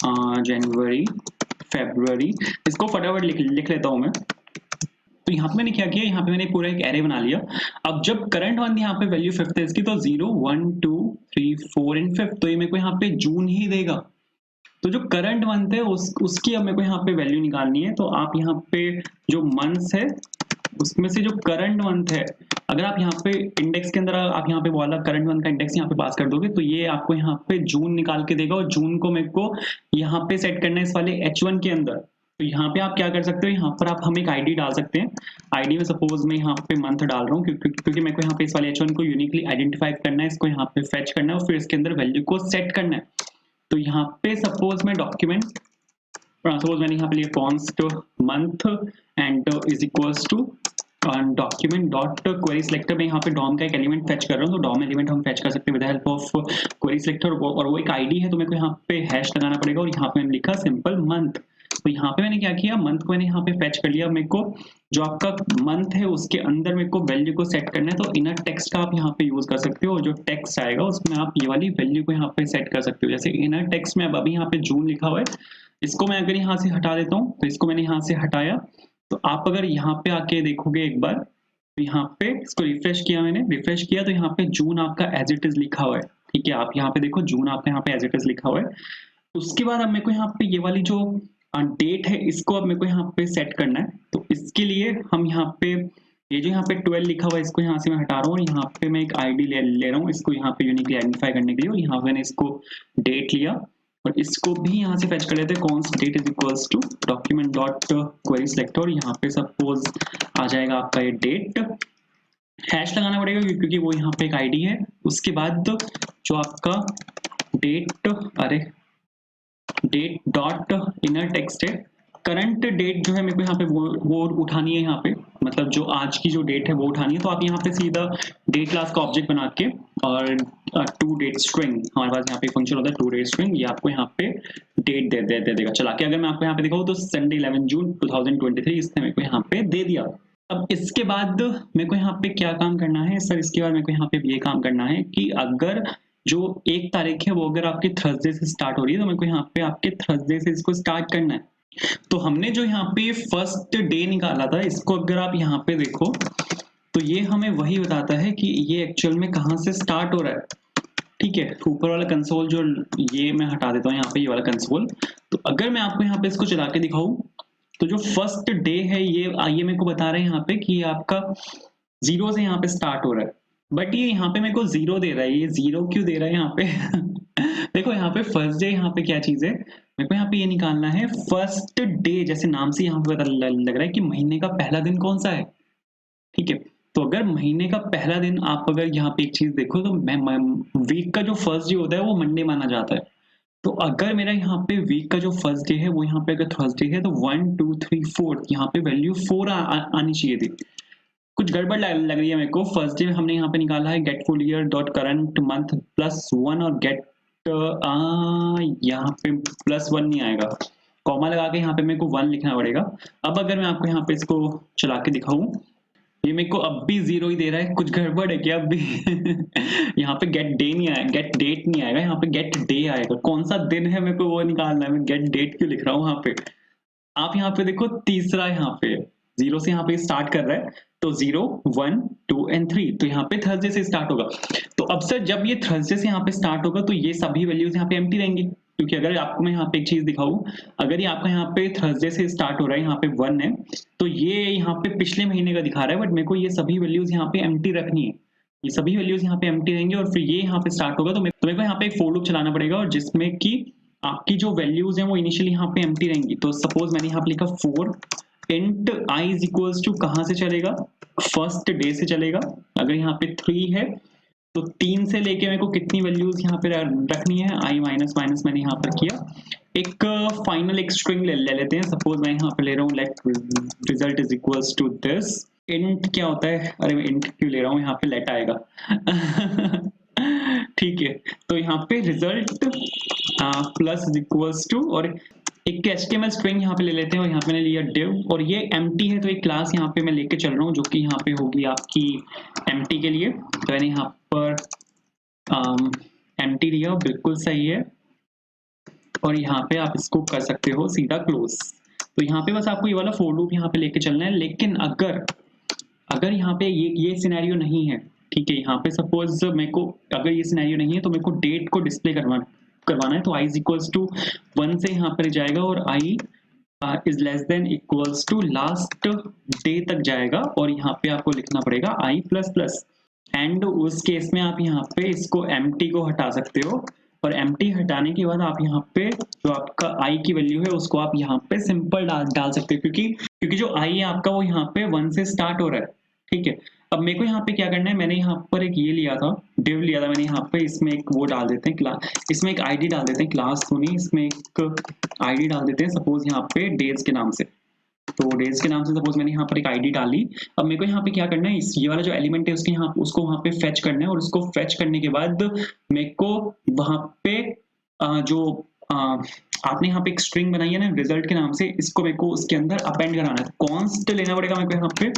जनवरी, फरवरी, इसको फटाफट लिख लेता हूँ मैं। तो यहाँ पे मैंने क्या किया, यहाँ पे मैंने पूरा एक एरे बना लिया। अब जब करंट मंथ यहाँ पे वैल्यू 5th है इसकी, तो 0, 1, 2, 3, 4 एंड 5, तो ये मेरे को यहाँ पे जून ही देगा। तो जो करंट मंथ है उसकी अब मेरे को यहाँ पे वैल्यू निकालनी है। तो आप यहाँ पे जो मंथ्स है उसमें से जो करंट मंथ है, अगर आप यहाँ पे इंडेक्स के अंदर आप यहाँ पे वाला करंट मंथ का इंडेक्स यहाँ पे पास कर दोगे तो ये आपको यहाँ पे जून निकाल के देगा, और जून को मेरे को यहाँ पे सेट करना है इस वाले H1 के अंदर। तो यहाँ पे आप क्या कर सकते हो, यहाँ पर आप हम एक आईडी डाल सकते हैं। आईडी में सपोज मैं यहाँ पे मंथ डाल रहा हूँ क्योंकि मेरे को यहाँ पे इस वाले H1 को यूनिकली आइडेंटिफाई करना है, इसको यहाँ पे फेच करना है और फिर इसके अंदर वैल्यू को सेट करना है। तो यहाँ पे सपोज मैं डॉक्यूमेंट, सपोज मैंने यहाँ पे लिया const month and is equals to document dot query selector में यहाँ पे डॉम का एक एलिमेंट फेच कर रहा हूँ, तो डॉम एलिमेंट हम फेच कर सकते हैं with help of query selector, और वो एक आईडी है, तो मेरे को यहाँ पे हैश लगाना पड़ेगा, और यहाँ पे मैंने लिखा सिंपल मंथ। तो यहाँ पे मैंने क्या किया, मंथ को मैंने यहाँ पे फेच कर लिया। मेरे को जो आपका मंथ है उसके अंदर मेरे को वैल्यू को सेट करना है, तो इनर टेक्स्ट का आप यहाँ पे यूज कर सकते हो, और जो टेक्स्ट आएगा उसमें आप ये वाली वैल्यू को यहाँ पे सेट कर सकते हो। जैसे इनर टेक्स्ट में अब अभी यहाँ पे जून लिखा हुआ है, इसको मैं अगर यहाँ से हटा देता हूँ, तो इसको मैंने यहाँ से हटाया, तो आप अगर यहाँ पे आके देखोगे एक बार, तो यहाँ पे इसको रिफ्रेश किया, मैंने रिफ्रेश किया तो यहाँ पे जून आपका एज इट इज लिखा हुआ है, ठीक है। आप यहाँ पे देखो जून आपका यहाँ पे एज इट इज लिखा हुआ है। उसके बाद अब मेरे को यहाँ पे ये वाली जो डेट है इसको अब मेरे को यहाँ पे सेट करना है। तो इसके लिए हम यहाँ पे ये जो यहाँ पे 12 लिखा हुआ है इसको यहाँ से मैं हटा रहा हूँ, और यहाँ पे मैं एक आईडी ले रहा हूँ इसको यहाँ पे यूनिकली आइडेंटिफाई करने के लिए, और यहाँ पे मैंने इसको डेट लिया और इसको भी यहाँ से फेच कर लेते हैं, const date is equals to document dot query selector, और यहाँ पे सपोज आ जाएगा आपका ये डेट। हैश लगाना पड़ेगा क्योंकि वो यहाँ पे एक आईडी है। उसके बाद जो आपका डेट डॉट इनर टेक्स्ट है, करंट डेट जो है मेरे को यहाँ पे वो उठानी है, यहाँ पे मतलब जो आज की जो डेट है वो उठानी है। तो आप यहाँ पे सीधा डेट क्लास का ऑब्जेक्ट बना के और टू डेट स्ट्रिंग, हमारे पास यहाँ पे फंक्शन होता है टू डेट स्ट्रिंग, ये आपको यहाँ पे डेट दे देगा चला के। अगर मैं आपको यहाँ पे दिखाऊँ तो संडे 11 जून 2023 इसने मेरे को यहाँ पे दे दिया। अब इसके बाद मेरे को यहाँ पे क्या काम करना है सर? इसके बाद मेरे को यहाँ पे ये काम करना है कि अगर जो 1 तारीख है वो अगर आपके थर्सडे से स्टार्ट हो रही है तो मेरे को यहाँ पे आपके थर्सडे से इसको स्टार्ट करना है। तो हमने जो यहाँ पे फर्स्ट डे निकाला था, इसको अगर आप यहाँ पे देखो तो ये हमें वही बताता है कि ये एक्चुअल में कहाँ से स्टार्ट हो रहा है। ठीक है, ऊपर वाला कंसोल जो ये मैं हटा देता हूँ यहाँ पे, ये वाला कंसोल। तो अगर मैं आपको यहाँ पे इसको चला के दिखाऊं तो जो फर्स्ट डे है ये मेरे को बता रहे हैं यहाँ पे कि आपका 0 से यहाँ पे स्टार्ट हो रहा है। बट ये यहाँ पे मेरे को 0 दे रहा है, ये 0 क्यों दे रहा है यहाँ पे? देखो यहाँ पे फर्स्ट डे यहाँ पे क्या चीज है, मेरे को यहाँ पे ये निकालना है फर्स्ट डे। जैसे नाम से यहाँ पे पता लग रहा है कि महीने का पहला दिन कौन सा है। ठीक है, तो अगर महीने का पहला दिन आप अगर यहाँ पे एक चीज देखो तो वीक का जो फर्स्ट डे होता है वो मंडे माना जाता है। तो अगर मेरा यहाँ पे वीक का जो फर्स्ट डे है वो यहाँ पे अगर थर्सडे है तो 1 2 3 4 यहाँ पे वैल्यू 4 आनी चाहिए थी। कुछ गड़बड़ लग रही है मेरे को। फर्स्ट डे हमने यहाँ पे निकाला है gate full year dot current month +1 और गेट यहाँ पे +1 नहीं आएगा, कॉमा लगा के यहाँ पे मेरे को 1 लिखना पड़ेगा। अब अगर मैं आपको यहाँ पे इसको चला के दिखाऊं, ये मेरे को अब भी 0 ही दे रहा है। कुछ गड़बड़ है क्या अब भी? यहाँ पे गेट डे नहीं आया, गेट डेट नहीं आएगा, यहाँ पे गेट डे आएगा। कौन सा दिन है मेरे को वो निकालना है। मैं गेट डेट क्यों लिख रहा हूँ यहाँ पे? आप यहाँ पे देखो तीसरा यहाँ पे 0 से यहाँ पे स्टार्ट कर रहा है, तो 0 1 2 एंड 3, तो यहाँ पे थर्सडे से स्टार्ट होगा। तो अब सर जब ये थर्सडे से यहाँ पे स्टार्ट होगा तो ये सभी वैल्यूज यहाँ पे एम्प्टी रहेंगी, क्योंकि अगर आपको मैं यहाँ पे एक चीज दिखाऊं, अगर ये आपका यहाँ पे थर्सडे से स्टार्ट हो रहा है, यहाँ पे 1 है, तो ये यहाँ पे पिछले महीने का दिखा रहा है, बट मेरे को ये सभी वैल्यूज यहाँ पे एम्प्टी रखनी है। ये सभी वैल्यूज यहाँ पे एम्प्टी रहेंगे और फिर ये यहाँ पे स्टार्ट होगा। तो मेरे को यहाँ पे एक फोर लूप चलाना पड़ेगा और जिसमें कि आपकी जो वैल्यूज हैं वो इनिशियली यहाँ पे एम्प्टी रहेंगी। तो सपोज मैंने यहाँ पे लिखा 4 int i is equals to कहाँ से चलेगा, फर्स्ट डे से चलेगा। अगर यहाँ पे 3 है तो 3 से लेके मेरे को कितनी वैल्यूज यहाँ पे रखनी है, आई माइनस माइनस मैंने यहाँ पर किया। एक फाइनल एक स्ट्रिंग ले लेते हैं। सपोज मैं यहाँ पे ले रहा हूँ let result is equals to this. Int क्या होता है, अरे मैं इंट क्यों ले रहा हूँ, यहाँ पे लेट आएगा। ठीक है, तो यहाँ पे रिजल्ट प्लस इक्वल्स टू और एक HTML स्ट्रिंग यहाँ पे ले लेते हैं और यहाँ पे मैंने लिया div और ये empty है, तो एक क्लास यहाँ पे मैं लेके चल रहा हूँ जो कि यहाँ पे होगी आपकी empty के लिए। तो मैंने यहाँ पर empty लिया, बिल्कुल सही है। और यहाँ पे आप इसको कर सकते हो सीधा क्लोज। तो यहाँ पे बस आपको ये वाला फोर लूप यहाँ पे लेके चलना है। लेकिन अगर यहाँ पे ये सिनेरियो नहीं है, ठीक है, यहाँ पे सपोज मेरे को अगर ये सिनेरियो नहीं है तो मेरे को डेट को डिस्प्ले करवाना है। तो i इज इक्वल्स टू 1 से यहाँ पर जाएगा और i is less than equals to last day तक जाएगा और यहाँ पे आपको लिखना पड़ेगा i प्लस प्लस। एंड उस केस में आप यहाँ पे इसको empty को हटा सकते हो और empty हटाने के बाद आप यहाँ पे जो आपका i की वैल्यू है उसको आप यहाँ पे सिंपल डाल सकते हो, क्योंकि जो i है आपका वो यहाँ पे 1 से स्टार्ट हो रहा है। ठीक है, अब मेरे को यहाँ पे क्या करना है, मैंने यहाँ पर एक ये लिया था, div लिया था मैंने। यहाँ पे इसमें एक वो डाल देते हैं क्लास, इसमें एक id डाल देते हैं, क्लास तो नहीं, इसमें एक id डाल देते हैं सपोज यहाँ पे डेज के नाम से। तो डेज के नाम से सपोज मैंने यहाँ पर एक id डाली। अब मेरे को यहाँ पे क्या करना है, ये वाला जो एलिमेंट है उसके यहाँ उसको वहाँ पे फेच करना है और उसको फेच करने के बाद मेरे को वहाँ पे जो आपने यहाँ पे एक स्ट्रिंग बनाई है ना रिजल्ट के नाम से, इसको मेरे को उसके अंदर अपेंड कराना है। कॉन्स्ट लेना पड़ेगा मेरे को यहाँ पे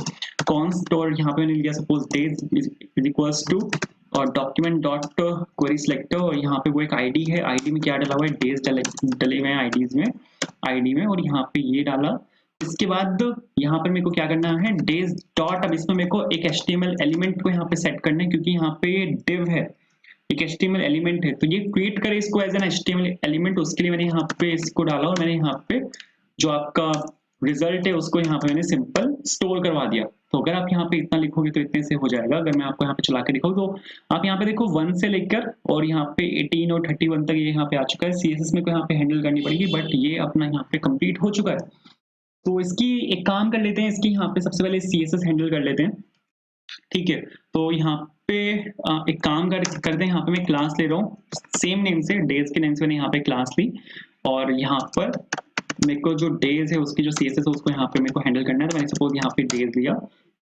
कॉन्स्ट, और यहाँ पे मैंने लिया suppose days is equals to और डॉक्यूमेंट डॉट क्वेरी सिलेक्टर और यहाँ पे वो एक आईडी है, आईडी में क्या डला हुआ है, डेज डले हुए हैं आईडीज में, आईडी में, और यहाँ पे ये डाला। इसके बाद यहाँ पर मेरे को क्या करना है, डेज डॉट, अब इसमें मेरे को एक HTML एलिमेंट को यहाँ पे सेट करना है क्योंकि यहाँ पे div है, एक HTML एलिमेंट है, तो ये क्रिएट करे इसको एज एन HTML एलिमेंट। उसके लिए मैंने यहाँ पे इसको डाला और मैंने यहाँ पे जो आपका रिजल्ट है उसको यहाँ पे मैंने सिंपल स्टोर करवा दिया। तो अगर आप यहाँ पे इतना लिखोगे तो इतने से हो जाएगा। अगर मैं आपको यहाँ पे चला के दिखाऊँ तो आप यहाँ पे देखो 1 से लेकर और यहाँ पे 18 और 31 तक ये यहाँ पे आ चुका है। CSS में को यहाँ पे हैंडल करनी पड़ेगी, बट ये अपना यहाँ पे कंप्लीट हो चुका है। तो इसकी एक काम कर लेते हैं, इसकी यहाँ पे सबसे पहले CSS हैंडल कर लेते हैं। ठीक है, तो यहाँ पे एक काम करते हैं, यहाँ पे मैं क्लास ले रहा हूँ सेम नेम से, डेज के नेम से मैंने यहाँ पे क्लास ली और यहाँ पर मेरे को जो डेज है उसकी जो CSS है उसको यहाँ पे मेरे को हैंडल करना है। तो मैंने सपोज यहाँ पे डेज लिया,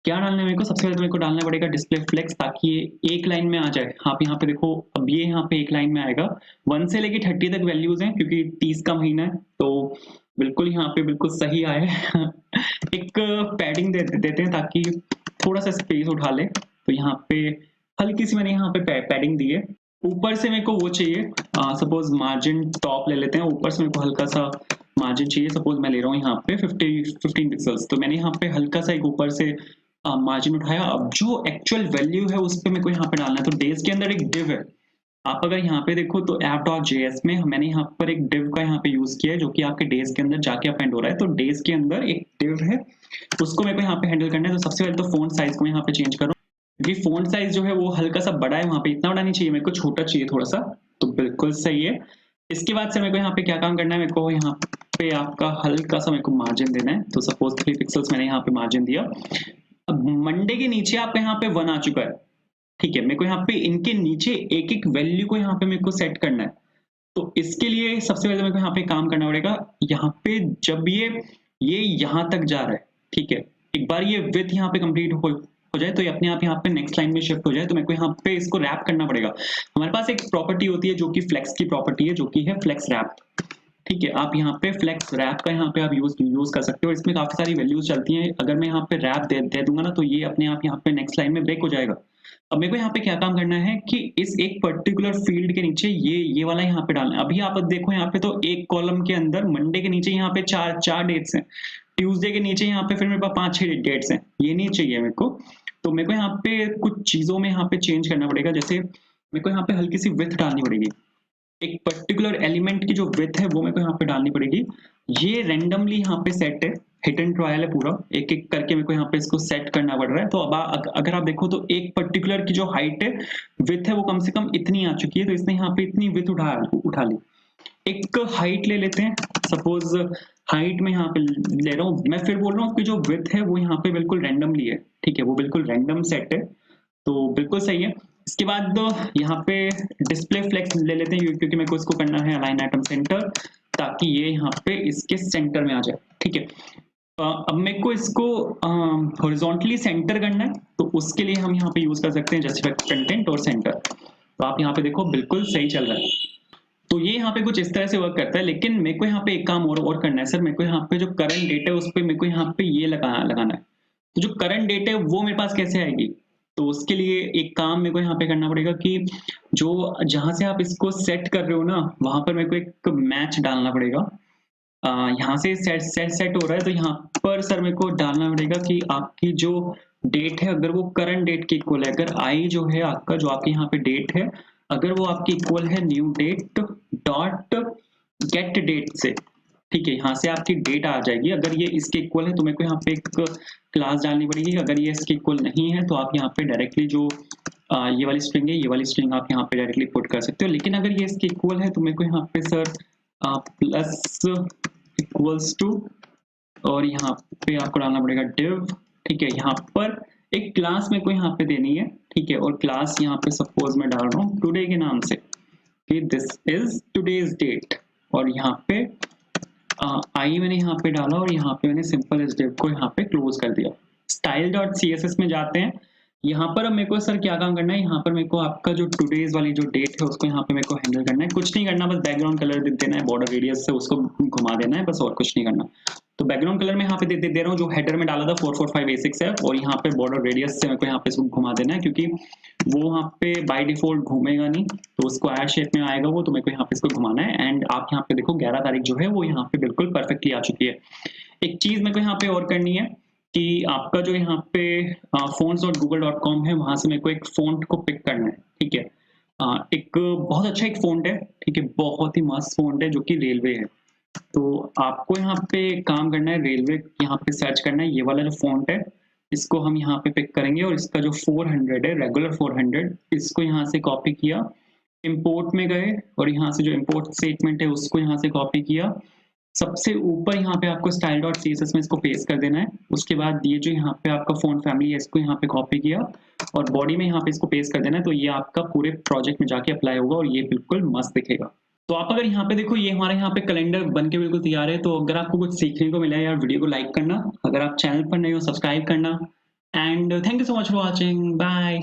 क्या डालना है मेरे को? सबसे पहले तो मेरे को डालना पड़ेगा डिस्प्ले फ्लेक्स, ताकि ये एक लाइन में आ जाए। आप यहाँ पे देखो, अब ये यहाँ पे एक लाइन में आएगा। 1 से लेके 30 तक वैल्यूज हैं, क्योंकि 30 का महीना है, तो बिल्कुल यहाँ पे बिल्कुल सही आए। एक पैडिंग देते हैं ताकि थोड़ा सा स्पेस उठा ले। तो यहाँ पे हल्की सी मैंने यहाँ पे पैडिंग दी है। ऊपर से मेरे को वो चाहिए, सपोज मार्जिन टॉप ले लेते हैं। ऊपर से मेरे को हल्का सा मार्जिन चाहिए। सपोज मैं ले रहा हूँ यहाँ पे 15 पिक्सल्स, तो मैंने यहाँ पे हल्का सा एक ऊपर से मार्जिन उठाया। अब जो एक्चुअल वैल्यू है उस पर मेरे को यहाँ पे डालना है। तो डेज के अंदर एक डिव है। आप अगर यहाँ पे देखो तो app.js में मैंने यहाँ पर एक div का यहाँ पे यूज किया है, जो कि आपके डेज के अंदर जाके अपेंड हो रहा है। तो डेज के अंदर एक div है, उसको मेरे को यहाँ पे हैंडल करना है। तो सबसे पहले तो फोंट साइज को मैं यहाँ पे चेंज करूँ, क्योंकि फोंट साइज जो है वो हल्का सा बड़ा है। वहाँ पे इतना बड़ा नहीं चाहिए, मेरे को छोटा चाहिए थोड़ा सा। तो बिल्कुल सही है। इसके बाद से मेरे को यहाँ पे क्या काम करना है, मेरे को यहाँ पे आपका हल्का सा मेरे को मार्जिन देना है। तो सपोज 3 पिक्सल्स मैंने यहाँ पे मार्जिन दिया। अब मंडे के नीचे आपका यहाँ पे 1 आ चुका है, ठीक है। मेरे को यहाँ पे इनके नीचे एक एक वैल्यू को यहाँ पे मेरे को सेट करना है। तो इसके लिए सबसे पहले मेरे को यहाँ पे काम करना पड़ेगा। यहाँ पे जब ये यहाँ तक जा रहा है, ठीक है, एक बार ये विथ यहाँ पे कंप्लीट हो जाए, तो ये अपने आप यहाँ पे नेक्स्ट लाइन में शिफ्ट हो जाए। तो मेरे को यहाँ पे इसको रैप करना पड़ेगा। हमारे पास एक प्रॉपर्टी होती है जो कि फ्लेक्स की प्रॉपर्टी है, जो कि है फ्लेक्स रैप, ठीक है। आप यहाँ पे फ्लेक्स रैप का यहाँ पे आप यूज कर सकते हो। इसमें काफी सारी वैल्यूज चलती हैं। अगर मैं यहाँ पे रैप दे दूंगा ना, तो ये अपने आप यहाँ पे नेक्स्ट लाइन में ब्रेक हो जाएगा। अब मेरे को यहाँ पे क्या काम करना है कि इस एक पर्टिकुलर फील्ड के नीचे ये वाला यहाँ पे डालना है। अभी आप देखो यहाँ पे तो एक कॉलम के अंदर मंडे के नीचे यहाँ पे चार डेट्स हैं, ट्यूसडे के नीचे यहाँ पे फिर मेरे पास 5-6 डेट्स हैं। ये नहीं चाहिए मेरे को। तो मेरे को यहाँ पे कुछ चीजों में यहाँ पे चेंज करना पड़ेगा। जैसे मेरे को यहाँ पे हल्की सी विथ डालनी पड़ेगी। एक पर्टिकुलर एलिमेंट की जो विथ है वो मेरे को यहाँ पे डालनी पड़ेगी। ये रैंडमली यहाँ पे सेट है, हिट एंड ट्रायल है पूरा। एक एक करके मेरे को यहाँ पे इसको सेट करना पड़ रहा है। तो अब अगर आप देखो तो एक पर्टिकुलर की जो हाइट है, विथ है, वो कम से कम इतनी आ चुकी है। तो इसने यहाँ पे इतनी विथ उठा ली। एक हाइट ले लेते हैं। सपोज हाइट में यहाँ पे ले रहा हूँ। मैं फिर बोल रहा हूँ कि जो विथ है वो यहाँ पे बिल्कुल रैंडमली है, ठीक है, वो बिल्कुल रैंडम सेट है। तो बिल्कुल सही है। इसके बाद यहाँ पे डिस्प्ले फ्लेक्स ले लेते हैं, क्योंकि मेरे को इसको करना है अलाइन एटम सेंटर, ताकि ये यहाँ पे इसके सेंटर में आ जाए, ठीक है। अब मेरे को इसको हॉरिजॉन्टली सेंटर करना है। तो उसके लिए हम यहाँ पे यूज कर सकते हैं जस्टिफाई कंटेंट और सेंटर। तो आप यहाँ पे देखो बिल्कुल सही चल रहा है। तो ये यहाँ पे कुछ इस तरह से वर्क करता है। लेकिन मेरे को यहाँ पे एक काम और करना है सर। मेरे को यहाँ पे जो करंट डेट है उस पर मेरे को यहाँ पे ये लगाना है। तो जो करंट डेट है वो मेरे पास कैसे आएगी? तो उसके लिए एक काम मेरे को यहाँ पे करना पड़ेगा कि जो जहां से आप इसको सेट कर रहे हो ना, वहां पर मेरे को एक मैच डालना पड़ेगा। यहाँ से सेट हो रहा है, तो यहाँ पर सर मेरे को डालना पड़ेगा कि आपकी जो डेट है, अगर वो करंट डेट के इक्वल है, अगर आई जो है आपका, जो आपके यहाँ पे डेट है, अगर वो आपकी इक्वल है new date dot get date से, ठीक है, यहाँ से आपकी डेट आ जाएगी। अगर ये इसके इक्वल है तो मेरे को यहाँ पे एक क्लास डालनी पड़ेगी। अगर ये इसके इक्वल नहीं है तो आप यहाँ पे डायरेक्टली जो ये वाली स्ट्रिंग है, ये वाली स्ट्रिंग आप यहाँ पे डायरेक्टली पुट कर सकते हो। लेकिन अगर ये इसके इक्वल है तो मेरे को यहाँ पे सर प्लस इक्वल्स टू, और यहाँ पे आपको डालना पड़ेगा div, ठीक है। यहाँ पर एक क्लास मेरे को यहाँ पे देनी है, ठीक है। और क्लास यहाँ पे सपोज मैं डाल रहा हूँ टुडे के नाम से, कि दिस इज टुडेज डेट। और यहाँ पे आई मैंने यहाँ पे डाला, और यहाँ पे मैंने सिंपल एस div को यहाँ पे क्लोज कर दिया। स्टाइल डॉट css में जाते हैं। यहाँ पर अब मेरे को सर क्या काम करना है, यहाँ पर मेरे को आपका जो टुडेज वाली जो डेट है उसको यहाँ पे मेरे को हैंडल करना है। कुछ नहीं करना, बस बैकग्राउंड कलर दे देना है, बॉर्डर रेडियस से उसको घुमा देना है, बस और कुछ नहीं करना। तो बैकग्राउंड कलर में यहाँ पे दे रहा हूँ, जो हेडर में डाला था 445A6 है, और यहाँ पे बॉर्डर रेडियस से मेरे को यहाँ पे इसको घुमा देना है, क्योंकि वो वहाँ पे बाय डिफॉल्ट घूमेगा नहीं, तो उसको आयर शेप में आएगा वो, तो मेरे को यहाँ पे इसको घुमाना है। एंड आप यहाँ पे देखो 11 तारीख जो है वो यहाँ पे बिल्कुल परफेक्टली आ चुकी है। एक चीज मेरे को यहाँ पे और करनी है कि आपका जो यहाँ पे fonts.google.com है, वहां से मेरे को एक फॉन्ट को पिक करना है, ठीक है। एक बहुत अच्छा एक फॉन्ट है, ठीक है, बहुत ही मस्त फॉन्ट है, जो कि रेलवे है। तो आपको यहाँ पे काम करना है, रेलवे यहाँ पे सर्च करना है। ये वाला जो फॉन्ट है इसको हम यहाँ पे पिक करेंगे, और इसका जो 400 है, रेगुलर 400, इसको यहाँ से कॉपी किया, इंपोर्ट में गए, और यहाँ से जो इंपोर्ट स्टेटमेंट है उसको यहाँ से कॉपी किया। सबसे ऊपर यहाँ पे आपको स्टाइल डॉट css में इसको पेस्ट कर देना है। उसके बाद ये जो यहाँ पे आपका फोन फैमिली है इसको यहाँ पे कॉपी किया, और बॉडी में यहाँ पे इसको पेस्ट कर देना है। तो ये आपका पूरे प्रोजेक्ट में जाके अप्लाई होगा, और ये बिल्कुल मस्त दिखेगा। तो आप अगर यहाँ पे देखो, ये हमारे यहाँ पे कैलेंडर बन के बिल्कुल तैयार है। तो अगर आपको कुछ सीखने को मिला है यार, वीडियो को लाइक करना, अगर आप चैनल पर नए हो सब्सक्राइब करना, and thank you so much for watching, bye.